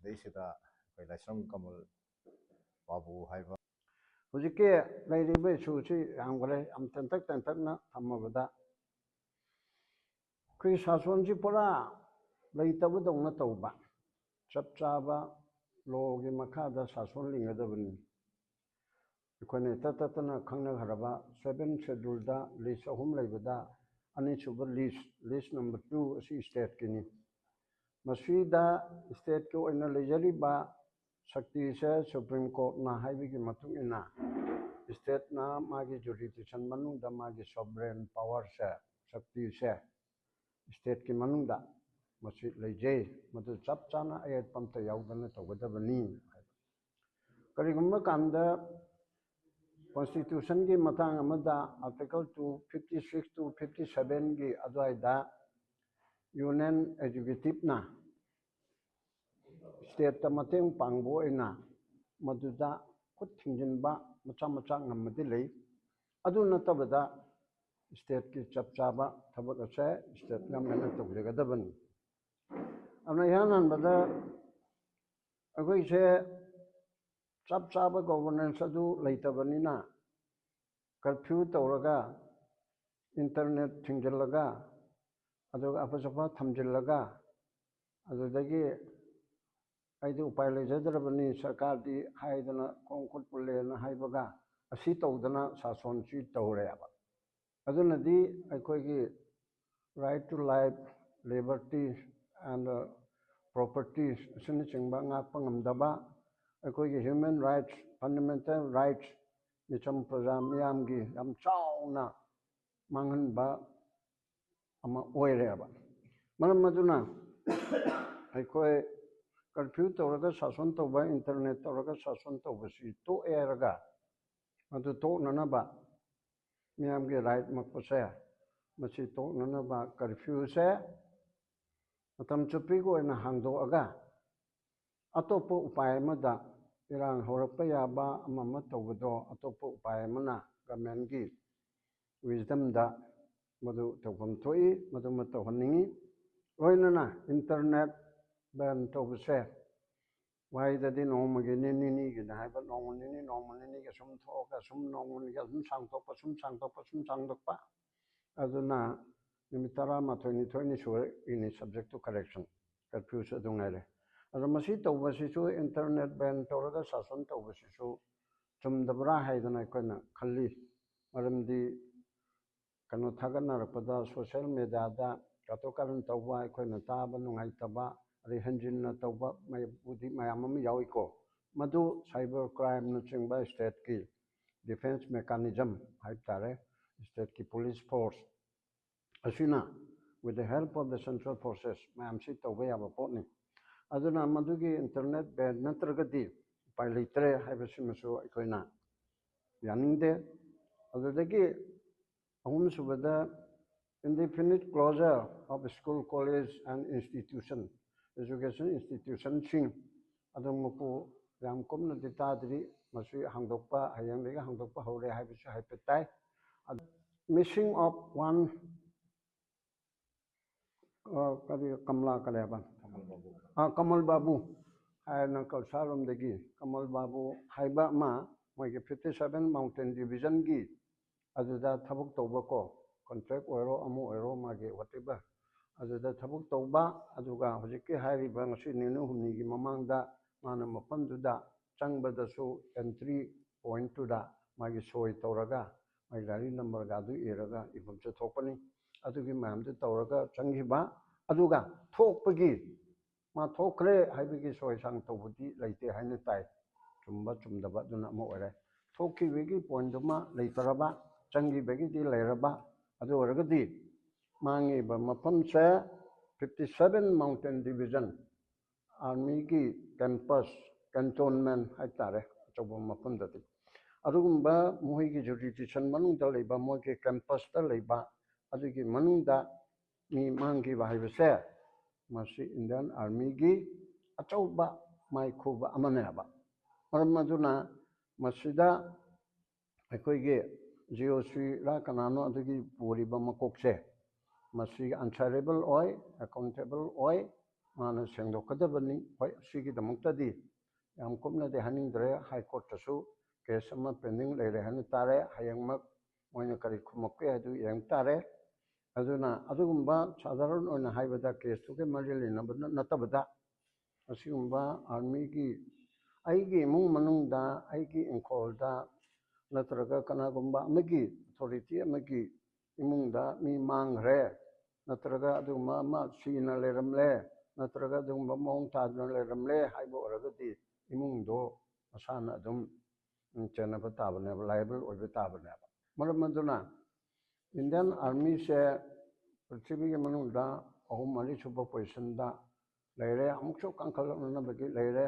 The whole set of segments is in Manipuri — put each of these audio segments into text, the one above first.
ꯁꯤꯗꯩꯁꯤꯗ ꯑꯩꯈꯣꯏ ꯂꯥꯏꯁ꯭ꯔꯝ ꯀꯃꯜ ꯕꯥꯕꯨ ꯍꯥꯏꯕ ꯍꯧꯖꯤꯛꯀꯤ ꯂꯩꯔꯤꯕ ꯏꯁꯨꯁꯤ ꯌꯥꯝꯈ꯭ꯔꯦ ꯌꯥꯝ ꯇꯦꯟꯇꯛꯅ ꯊꯝꯃꯕꯗ ꯑꯩꯈꯣꯏ ꯁꯥꯁꯣꯟꯁꯤ ꯄꯨꯔꯥ ꯂꯩꯇꯕꯗꯧꯅ ꯇꯧꯕ ꯆꯞ ꯆꯥꯕ ꯂꯣꯒꯤ ꯃꯈꯥꯗ ꯁꯥꯁꯣꯟ ꯂꯤꯡꯒꯗꯕꯅꯤ ꯑꯩꯈꯣꯏꯅ ꯇꯠꯇꯅ ꯈꯪꯅꯈ꯭ꯔꯕ 7 ꯁꯦꯗꯨꯜꯗ ꯂꯤꯁ 3 ꯂꯩꯕꯗ ꯑꯅꯤꯁꯨꯕ ꯂꯤꯁ ꯅꯝꯕꯔ 2 ꯑꯁꯤ ꯁ꯭ꯇꯦꯠꯀꯤꯅꯤ ꯃꯁꯤꯗ ꯁ꯭ꯇꯦꯠꯀꯤ ꯑꯣꯏꯅ ꯂꯩꯖꯔꯤꯕ ꯁꯛꯇꯤꯁꯦ ꯁꯨꯄ꯭ꯔꯤꯝ ꯀꯣꯔꯠꯅ ꯍꯥꯏꯕꯒꯤ ꯃꯇꯨꯡ ꯏꯟꯅ ꯁ꯭ꯇꯦꯠꯅ ꯃꯥꯒꯤ ꯖꯨꯔꯤꯗꯤꯛꯁꯟ ꯃꯅꯨꯡꯗ ꯃꯥꯒꯤ ꯁꯣꯚꯔꯦꯟ ꯄꯥꯋꯔꯁꯦ ꯁꯛꯇꯤꯁꯦ ꯁ꯭ꯇꯦꯠꯀꯤ ꯃꯅꯨꯡꯗ ꯃꯁꯤ ꯂꯩꯖꯩ ꯃꯗꯨ ꯆꯞ ꯆꯥꯅ ꯑꯌꯦꯠꯄ ꯑꯝꯇ ꯌꯥꯎꯗꯅ ꯇꯧꯒꯗꯕꯅꯤ ꯍꯥꯏꯕ ꯀꯔꯤꯒꯨꯝꯕ ꯀꯥꯟꯗ ꯀꯣꯟꯁꯇꯤꯇ꯭ꯌꯨꯁꯟꯒꯤ ꯃꯇꯥꯡ ꯑꯃꯗ ꯑꯥꯔꯇꯤꯀꯜ 256 to 57ꯒꯤ ꯑꯗꯨꯋꯥꯏꯗ ꯌꯨꯅꯤꯌꯟ ꯑꯦꯛꯖꯤꯀ꯭ꯌꯨꯇꯤꯚꯅ ꯁ꯭ꯇꯦꯠꯇ ꯃꯇꯦꯡ ꯄꯥꯡꯕ ꯑꯣꯏꯅ ꯃꯗꯨꯗ ꯈꯨꯠ ꯊꯤꯡꯖꯤꯟꯕ ꯃꯆꯥ ꯉꯝꯃꯗꯤ ꯂꯩ ꯑꯗꯨ ꯅꯠꯇꯕꯗ ꯁ꯭ꯇꯦꯠꯀꯤ ꯆꯞ ꯆꯥꯕ ꯊꯕꯛ ꯑꯁꯦ ꯁ꯭ꯇꯦꯠ ꯒꯚꯔꯟꯃꯦꯟꯠꯅ ꯇꯧꯖꯒꯗꯕꯅꯤ ꯑꯗꯨꯅ ꯏꯍꯥꯟ ꯍꯥꯟꯕꯗ ꯑꯩꯈꯣꯏꯁꯦ ꯆꯞ ꯆꯥꯕ ꯒꯣꯚꯔꯅꯦꯟꯁ ꯑꯗꯨ ꯂꯩꯇꯕꯅꯤꯅ ꯀꯔꯐ꯭ꯌꯨ ꯇꯧꯔꯒ ꯏꯟꯇꯔꯅꯦꯠ ꯊꯤꯡꯖꯤꯜꯂꯒ ꯑꯗꯨꯒ ꯑꯐ ꯊꯝꯖꯤꯜꯂꯒ ꯑꯗꯨꯗꯒꯤ ꯑꯩꯗꯤ ꯎꯄꯥꯏ ꯂꯩꯖꯗ꯭ꯔꯕꯅꯤ ꯁꯔꯀꯥꯔꯗꯤ ꯍꯥꯏꯗꯅ ꯈꯣꯡ ꯈꯨꯠ ꯄꯨꯜꯂꯦꯅ ꯍꯥꯏꯕꯒ ꯑꯁꯤ ꯇꯧꯗꯅ ꯁꯥꯁꯣꯟꯁꯤ ꯇꯧꯔꯦꯕ ꯑꯗꯨꯅꯗꯤ ꯑꯩꯈꯣꯏꯒꯤ right to life liberty and properties ꯑꯁꯤꯅꯆꯤꯡꯕ ꯉꯥꯛꯄ ꯉꯝꯗꯕ ꯑꯩꯈꯣꯏꯒꯤ ꯍ꯭ꯌꯨꯃꯦꯟ ꯔꯥꯏꯠꯁ ꯐꯟꯗꯥꯃꯦꯟꯇꯦꯜ ꯔꯥꯏꯠꯁ ꯃꯤꯆꯝ ꯄ꯭ꯔꯖꯥ ꯃꯤꯌꯥꯝꯒꯤ ꯌꯥꯝ ꯆꯥꯎꯅ ꯃꯥꯡꯍꯟꯕ ꯑꯃ ꯑꯣꯏꯔꯦꯕ ꯃꯔꯝ ꯑꯗꯨꯅ ꯑꯩꯈꯣꯏ ꯀꯔꯐ꯭ꯌꯨ ꯇꯧꯔꯒ ꯁꯥꯁꯣꯟ ꯇꯧꯕ ꯏꯟꯇꯔꯅꯦꯠ ꯇꯧꯔꯒ ꯁꯥꯁꯣꯟ ꯇꯧꯕꯁꯤ ꯇꯣꯛꯑꯦ ꯍꯥꯏꯔꯒ ꯃꯗꯨ ꯇꯣꯛꯅꯅꯕ ꯃꯤꯌꯥꯝꯒꯤ ꯔꯥꯏꯠ ꯃꯛꯄꯁꯦ ꯃꯁꯤ ꯇꯣꯛꯅꯅꯕ ꯀꯔꯐ꯭ꯌꯨꯁꯦ ꯃꯇꯝ ꯆꯨꯞꯄꯤꯒꯤ ꯑꯣꯏꯅ ꯍꯥꯡꯗꯣꯛꯑꯒ ꯑꯇꯣꯞꯄ ꯎꯄꯥꯏ ꯑꯃꯗ ꯏꯔꯥꯡ ꯍꯧꯔꯛꯄ ꯌꯥꯕ ꯑꯃ ꯇꯧꯕꯗꯣ ꯑꯇꯣꯞꯄ ꯎꯄꯥꯏ ꯑꯃꯅ ꯒꯚꯔꯟꯃꯦꯟꯠꯒꯤ ꯋꯤꯁꯗꯝꯗ ꯃꯗꯨ ꯇꯧꯐꯝ ꯊꯣꯛꯏ ꯃꯗꯨꯃ ꯇꯧꯍꯟꯅꯤꯡꯉꯤ ꯂꯣꯏꯅꯅ ꯏꯟꯇꯔꯅꯦꯠ ꯕꯦꯟ ꯇꯧꯕꯁꯦ ꯋꯥꯍꯩꯗꯗꯤ ꯅꯣꯡꯃꯒꯤ ꯅꯤꯅꯤꯒꯤꯅ ꯍꯥꯏꯕ ꯅꯣꯡꯃ ꯅꯤꯅꯤꯒꯤ ꯁꯨꯝ ꯊꯣꯛꯑꯒ ꯁꯨꯝ ꯅꯣꯡꯃꯒꯤ ꯑꯗꯨꯝ ꯁꯥꯡꯗꯣꯛꯄ ꯑꯗꯨꯅ ꯅꯨꯃꯤꯠ 11-12 ꯁꯨꯔꯛꯏꯅꯤ ꯁꯕꯖꯦꯛ ꯇꯨ ꯀꯔꯦꯛꯁꯟ ꯀꯔꯐ꯭ꯌꯨꯁꯨ ꯑꯗꯨ ꯉꯥꯏꯔꯦ ꯑꯗꯣ ꯃꯁꯤ ꯇꯧꯕꯁꯤꯁꯨ ꯏꯟꯇꯔꯅꯦꯠ ꯕꯦꯟ ꯇꯧꯔꯒ ꯁꯥꯁꯟ ꯇꯧꯕꯁꯤꯁꯨ ꯆꯨꯝꯗꯕ꯭ꯔꯥ ꯍꯥꯏꯗꯅ ꯑꯩꯈꯣꯏꯅ ꯈꯜꯂꯤ ꯃꯔꯝꯗꯤ ꯀꯩꯅꯣ ꯊꯥꯒꯠꯅꯔꯛꯄꯗ ꯁꯣꯁꯤꯌꯦꯜ ꯃꯦꯗꯤꯌꯥꯗ ꯀꯥꯇꯨ ꯀꯥꯔꯟ ꯇꯧꯕ ꯑꯩꯈꯣꯏꯅ ꯇꯥꯕ ꯅꯨꯡꯉꯥꯏꯇꯕ ꯑꯗꯩ ꯍꯦꯟꯖꯤꯟꯅ ꯇꯧꯕ ꯕꯨꯗꯤ ꯃꯌꯥꯝ ꯑꯃ ꯌꯥꯎꯏꯀꯣ ꯃꯗꯨ ꯁꯥꯏꯕꯔ ꯀ꯭ꯔꯥꯏꯝꯅꯆꯤꯡꯕ ꯁ꯭ꯇꯦꯠꯀꯤ ꯗꯤꯐꯦꯟꯁ ꯃꯦꯀꯥꯅꯤꯖꯝ ꯍꯥꯏꯕ ꯇꯥꯔꯦ ꯁ꯭ꯇꯦꯠꯀꯤ ꯄꯨꯂꯤꯁ ꯐꯣꯔꯁ ꯑꯁꯤꯅ with the help of the central forces ꯃꯌꯥꯝꯁꯤ ꯇꯧꯕ ꯌꯥꯕ ꯄꯣꯠꯅꯤ ꯑꯗꯨꯅ ꯃꯗꯨꯒꯤ ꯏꯟꯇꯔꯅꯦꯠ ꯕꯦꯟ ꯅꯠꯇ꯭ꯔꯒꯗꯤ ꯎꯄꯥꯏ ꯂꯩꯇ꯭ꯔꯦ ꯍꯥꯏꯕꯁꯤꯃꯁꯨ ꯑꯩꯈꯣꯏꯅ ꯌꯥꯅꯤꯡꯗꯦ ꯑꯗꯨꯗꯒꯤ ꯑꯍꯨꯝꯁꯨꯕꯗ indefinite closure of school, college and institution, education institutionꯁꯤꯡ ꯑꯗꯨꯃꯛꯄꯨ ꯌꯥꯝ ꯀꯨꯞꯅꯗꯤ ꯇꯥꯗ꯭ꯔꯤ ꯃꯁꯤ ꯍꯥꯡꯗꯣꯛꯄ ꯍꯌꯦꯡꯗꯒꯤ ꯍꯥꯡꯗꯣꯛꯄ ꯍꯧꯔꯦ ꯍꯥꯏꯕꯁꯨ ꯍꯥꯏꯐꯦꯠ ꯇꯥꯏ ꯃꯤꯁꯤꯡ ꯑꯣꯐ ꯋꯥꯟ ꯀꯃꯜ ꯕꯥꯕꯨ ꯍꯥꯏꯅ ꯀꯧꯁꯥꯔꯣꯝꯗꯒꯤ ꯀꯃꯜ ꯕꯥꯕꯨ ꯍꯥꯏꯕ ꯑꯃ ꯃꯣꯏꯒꯤ 57 ꯃꯥꯎꯟꯇꯦꯟ ꯗꯤꯕꯤꯖꯟꯒꯤ ꯑꯗꯨꯗ ꯊꯕꯛ ꯇꯧꯕꯀꯣ ꯀꯟꯇ꯭ꯔꯦꯛ ꯑꯣꯏꯔꯣ ꯑꯃ ꯑꯣꯏꯔꯣ ꯃꯥꯒꯤ ꯋꯥꯇꯦꯕꯔ ꯑꯗꯨꯗ ꯊꯕꯛ ꯇꯧꯕ ꯑꯗꯨꯒ ꯍꯧꯖꯤꯛꯀꯤ ꯍꯥꯏꯔꯤꯕ ꯉꯁꯤ ꯅꯤꯅꯤ ꯍꯨꯝꯅꯤꯒꯤ ꯃꯃꯥꯡꯗ ꯃꯥꯅ ꯃꯐꯝꯗꯨꯗ ꯆꯪꯕꯗꯁꯨ ꯑꯦꯟꯇ꯭ꯔꯤ ꯄꯣꯏꯟꯠꯇꯨꯗ ꯃꯥꯒꯤ ꯁꯣꯏ ꯇꯧꯔꯒ ꯃꯥꯒꯤ ꯒꯥꯔꯤ ꯅꯝꯕꯔꯒꯗꯨ ꯏꯔꯒ ꯏꯐꯝ ꯊꯣꯛꯄꯅꯤ ꯑꯗꯨꯒꯤ ꯃꯌꯥꯝꯗꯨ ꯇꯧꯔꯒ ꯆꯪꯈꯤꯕ ꯑꯗꯨꯒ ꯊꯣꯛꯄꯒꯤ ꯃꯥ ꯊꯣꯛꯈ꯭ꯔꯦ ꯍꯥꯏꯕꯒꯤ ꯁꯣꯏ ꯁꯥꯡ ꯇꯧꯕꯗꯤ ꯂꯩꯇꯦ ꯍꯥꯏꯅ ꯇꯥꯏ ꯆꯨꯝꯕ ꯆꯨꯝꯗꯕ ꯑꯗꯨꯅ ꯑꯃ ꯑꯣꯏꯔꯦ ꯊꯣꯛꯈꯤꯕꯒꯤ ꯄꯣꯏꯟꯠꯗꯨꯃ ꯂꯩꯇ꯭ꯔꯕ ꯆꯪꯈꯤꯕꯒꯤꯗꯤ ꯂꯩꯔꯕ ꯑꯗꯨ ꯑꯣꯏꯔꯒꯗꯤ ꯃꯥꯡꯉꯤꯕ ꯃꯐꯝꯁꯦ 57 ꯃꯥꯎꯟꯇꯦꯟ ꯗꯤꯕꯤꯖꯟ ꯑꯥꯔꯃꯤꯒꯤ ꯀꯦꯝꯄꯁ ꯀꯦꯟꯇꯣꯟꯃꯦꯟ ꯍꯥꯏꯇꯥꯔꯦ ꯑꯆꯧꯕ ꯃꯐꯝꯗꯗꯤ ꯑꯗꯨꯒꯨꯝꯕ ꯃꯣꯏꯒꯤ ꯖꯨꯔꯤꯗꯤꯛꯁꯟ ꯃꯅꯨꯡꯗ ꯂꯩꯕ ꯃꯣꯏꯒꯤ ꯀꯦꯝꯄꯁꯇ ꯂꯩꯕ ꯑꯗꯨꯒꯤ ꯃꯅꯨꯡꯗ ꯃꯤ ꯃꯥꯡꯈꯤꯕ ꯍꯥꯏꯕꯁꯦ ꯃꯁꯤ ꯏꯟꯗꯤꯌꯟ ꯑꯥꯔꯃꯤꯒꯤ ꯑꯆꯧꯕ ꯃꯥꯏꯈꯨꯕ ꯑꯃꯅꯦꯕ ꯃꯔꯝ ꯑꯗꯨꯅ ꯃꯁꯤꯗ ꯑꯩꯈꯣꯏꯒꯤ GOCꯔ ꯀꯅꯥꯅꯣ ꯑꯗꯨꯒꯤ ꯄꯨꯔꯤꯕ ꯃꯀꯣꯛꯁꯦ ꯃꯁꯤ ꯑꯟꯁꯔꯦꯕꯜ ꯑꯣꯏ ꯑꯦꯀꯥꯎꯟꯇꯦꯕꯜ ꯑꯣꯏ ꯃꯥꯅ ꯁꯦꯡꯗꯣꯛꯀꯗꯕꯅꯤ ꯍꯣꯏ ꯑꯁꯤꯒꯤꯗꯃꯛꯇꯗꯤ ꯌꯥꯝ ꯀꯨꯞꯅꯗꯤ ꯍꯥꯏꯅꯤꯡꯗ꯭ꯔꯦ ꯍꯥꯏ ꯀꯣꯔꯠꯇꯁꯨ ꯀꯦꯁ ꯑꯃ ꯄꯦꯟꯗꯤꯡ ꯂꯩꯔꯦ ꯍꯥꯏꯅ ꯇꯥꯔꯦ ꯍꯌꯦꯡꯃꯛ ꯃꯣꯏꯅ ꯀꯔꯤ ꯈꯨꯝꯃꯛꯀꯦ ꯍꯥꯏꯗꯨ ꯌꯦꯡ ꯇꯥꯔꯦ ꯑꯗꯨꯅ ꯑꯗꯨꯒꯨꯝꯕ ꯁꯥꯙꯥꯔꯟ ꯑꯣꯏꯅ ꯍꯥꯏꯕꯗ ꯀꯦꯁꯇꯨꯒ ꯃꯔꯤ ꯂꯩꯅꯕ ꯅꯠꯇꯕꯗ ꯑꯁꯤꯒꯨꯝꯕ ꯑꯥꯔꯃꯤꯒꯤ ꯑꯩꯒꯤ ꯏꯃꯨꯡ ꯃꯅꯨꯡꯗ ꯑꯩꯒꯤ ꯏꯪꯈꯣꯜꯗ ꯅꯠꯇ꯭ꯔꯒ ꯀꯅꯥꯒꯨꯝꯕ ꯑꯃꯒꯤ ꯑꯣꯊꯣꯔꯤꯇꯤ ꯑꯃꯒꯤ ꯏꯃꯨꯡꯗ ꯃꯤ ꯃꯥꯡꯈ꯭ꯔꯦ ꯅꯠꯇ꯭ꯔꯒ ꯑꯗꯨꯒꯨꯝꯕ ꯑꯃ ꯁꯤꯅ ꯂꯩꯔꯝꯂꯦ ꯅꯠꯇ꯭ꯔꯒ ꯑꯗꯨꯒꯨꯝꯕ ꯃꯑꯣꯡ ꯇꯥꯗꯅ ꯂꯩꯔꯝꯂꯦ ꯍꯥꯏꯕ ꯑꯣꯏꯔꯒꯗꯤ ꯏꯃꯨꯡꯗꯣ ꯃꯁꯥꯅ ꯑꯗꯨꯝ ꯆꯦꯟꯅꯕ ꯇꯥꯕꯅꯦꯕ ꯂꯥꯏꯕꯜ ꯑꯣꯏꯕ ꯇꯥꯕꯅꯦꯕ ꯃꯔꯝ ꯑꯗꯨꯅ ꯏꯟꯗꯤꯌꯟ ꯑꯥꯔꯃꯤꯁꯦ ꯄ꯭ꯔꯤꯊꯤꯕꯤꯒꯤ ꯃꯅꯨꯡꯗ 3-4ꯁꯨꯕ ꯄꯣꯖꯤꯁꯟꯗ ꯂꯩꯔꯦ ꯑꯃꯨꯛꯁꯨ ꯀꯟꯈꯠꯂꯛꯅꯕꯒꯤ ꯂꯩꯔꯦ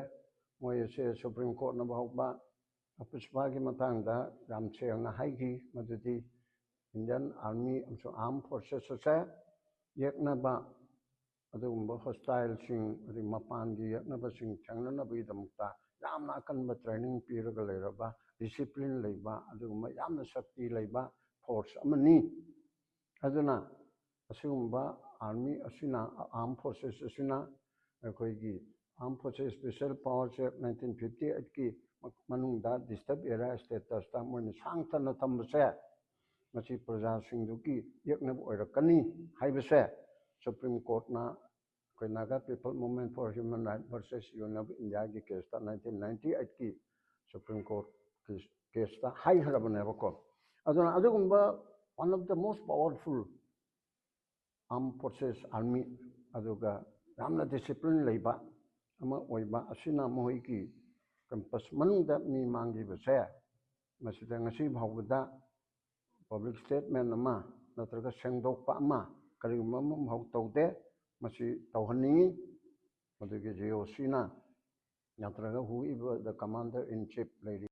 ꯃꯣꯏ ꯑꯁꯦ ꯁꯨꯄ꯭ꯔꯤꯝ ꯀꯣꯔꯠꯅ ꯐꯥꯎꯕ ꯄꯨꯁꯄꯥꯒꯤ ꯃꯇꯥꯡꯗ ꯌꯥꯝ ꯁꯦꯡꯅ ꯍꯥꯏꯈꯤ ꯃꯗꯨꯗꯤ ꯏꯟꯗꯤꯌꯟ ꯑꯥꯔꯃꯤ ꯑꯃꯁꯨꯡ ꯑꯥꯔꯝ ꯐꯣꯔꯁꯦꯁ ꯑꯁꯦ ꯌꯦꯛꯅꯕ ꯑꯗꯨꯒꯨꯝꯕ ꯍꯣꯁꯇꯥꯏꯜꯁꯤꯡ ꯑꯗꯒꯤ ꯃꯄꯥꯟꯒꯤ ꯌꯦꯛꯅꯕꯁꯤꯡ ꯊꯦꯡꯅꯅꯕꯒꯤꯗꯃꯛꯇ ꯌꯥꯝꯅ ꯑꯀꯟꯕ ꯇ꯭ꯔꯦꯅꯤꯡ ꯄꯤꯔꯒ ꯂꯩꯔꯕ ꯗꯤꯁꯤꯄ꯭ꯂꯤꯟ ꯂꯩꯕ ꯑꯗꯨꯒꯨꯝꯕ ꯌꯥꯝꯅ ꯁꯛꯇꯤ ꯂꯩꯕ ꯐꯣꯔꯁ ꯑꯃꯅꯤ ꯑꯗꯨꯅ ꯑꯁꯤꯒꯨꯝꯕ ꯑꯥꯔꯃꯤ ꯑꯁꯤꯅ ꯑꯥꯔꯝ ꯐꯣꯔꯁꯦꯁ ꯑꯁꯤꯅ ꯑꯩꯈꯣꯏꯒꯤ ꯑꯥꯔꯝ ꯐꯣꯔꯁꯦꯁ ꯁ꯭ꯄꯦꯁꯦꯜ ꯄꯥꯋꯔꯁꯦ 1958ꯀꯤ ꯃꯅꯨꯡꯗ ꯗꯤꯁꯇꯔꯕ ꯑꯦꯔꯤꯌꯥ ꯁ꯭ꯇꯦꯇꯁꯇ ꯃꯣꯏꯅ ꯁꯥꯡꯊꯅ ꯊꯝꯕꯁꯦ ꯃꯁꯤ ꯄ꯭ꯔꯖꯥꯁꯤꯡꯗꯨꯒꯤ ꯌꯦꯛꯅꯕ ꯑꯣꯏꯔꯛꯀꯅꯤ ꯍꯥꯏꯕꯁꯦ ꯁꯨꯄ꯭ꯔꯤꯝ ꯀꯣꯔꯠꯅ ꯑꯩꯈꯣꯏ Naga people movement for human right versus union of ꯏꯟꯗꯤꯌꯥꯒꯤ ꯀꯦꯁꯇ 1998ꯀꯤ ꯁꯨꯄ꯭ꯔꯤꯝ ꯀꯣꯔꯠꯀꯤ ꯀꯦꯁꯇ ꯍꯥꯏꯈ꯭ꯔꯕꯅꯦꯕꯀꯣ ꯑꯗꯨꯅ ꯑꯗꯨꯒꯨꯝꯕ one of the most powerful armed forces army ꯑꯗꯨꯒ ꯌꯥꯝꯅ ꯗꯤꯁꯤꯄ꯭ꯂꯤꯟ ꯂꯩꯕ ꯑꯃ ꯑꯣꯏꯕ ꯑꯁꯤꯅ ꯃꯈꯣꯏꯒ ꯀꯦꯝꯄꯁ ꯃꯅꯨꯡꯗ ꯃꯤ ꯃꯥꯡꯈꯤꯕꯁꯦ ꯃꯁꯤꯗ ꯉꯁꯤ ꯐꯥꯎꯕꯗ ꯄꯕ꯭ꯂꯤꯛ ꯁ꯭ꯇꯦꯠꯃꯦꯟ ꯑꯃ ꯅꯠꯇ꯭ꯔꯒ ꯁꯦꯡꯗꯣꯛꯄ ꯑꯃ ꯀꯔꯤꯒꯨꯝꯕ ꯑꯃꯐꯥꯎ ꯇꯧꯗꯦ ꯃꯁꯤ ꯇꯧꯍꯟꯅꯤꯡꯉꯤ ꯃꯗꯨꯒꯤ ꯖꯤ ꯑꯣ ꯁꯤꯅ ꯅꯠꯇ꯭ꯔꯒ ꯍꯨ ꯏꯕ ꯗ ꯀꯃꯥꯟꯗꯔ ꯏꯟ ꯆꯤꯐ ꯂꯩꯔꯤ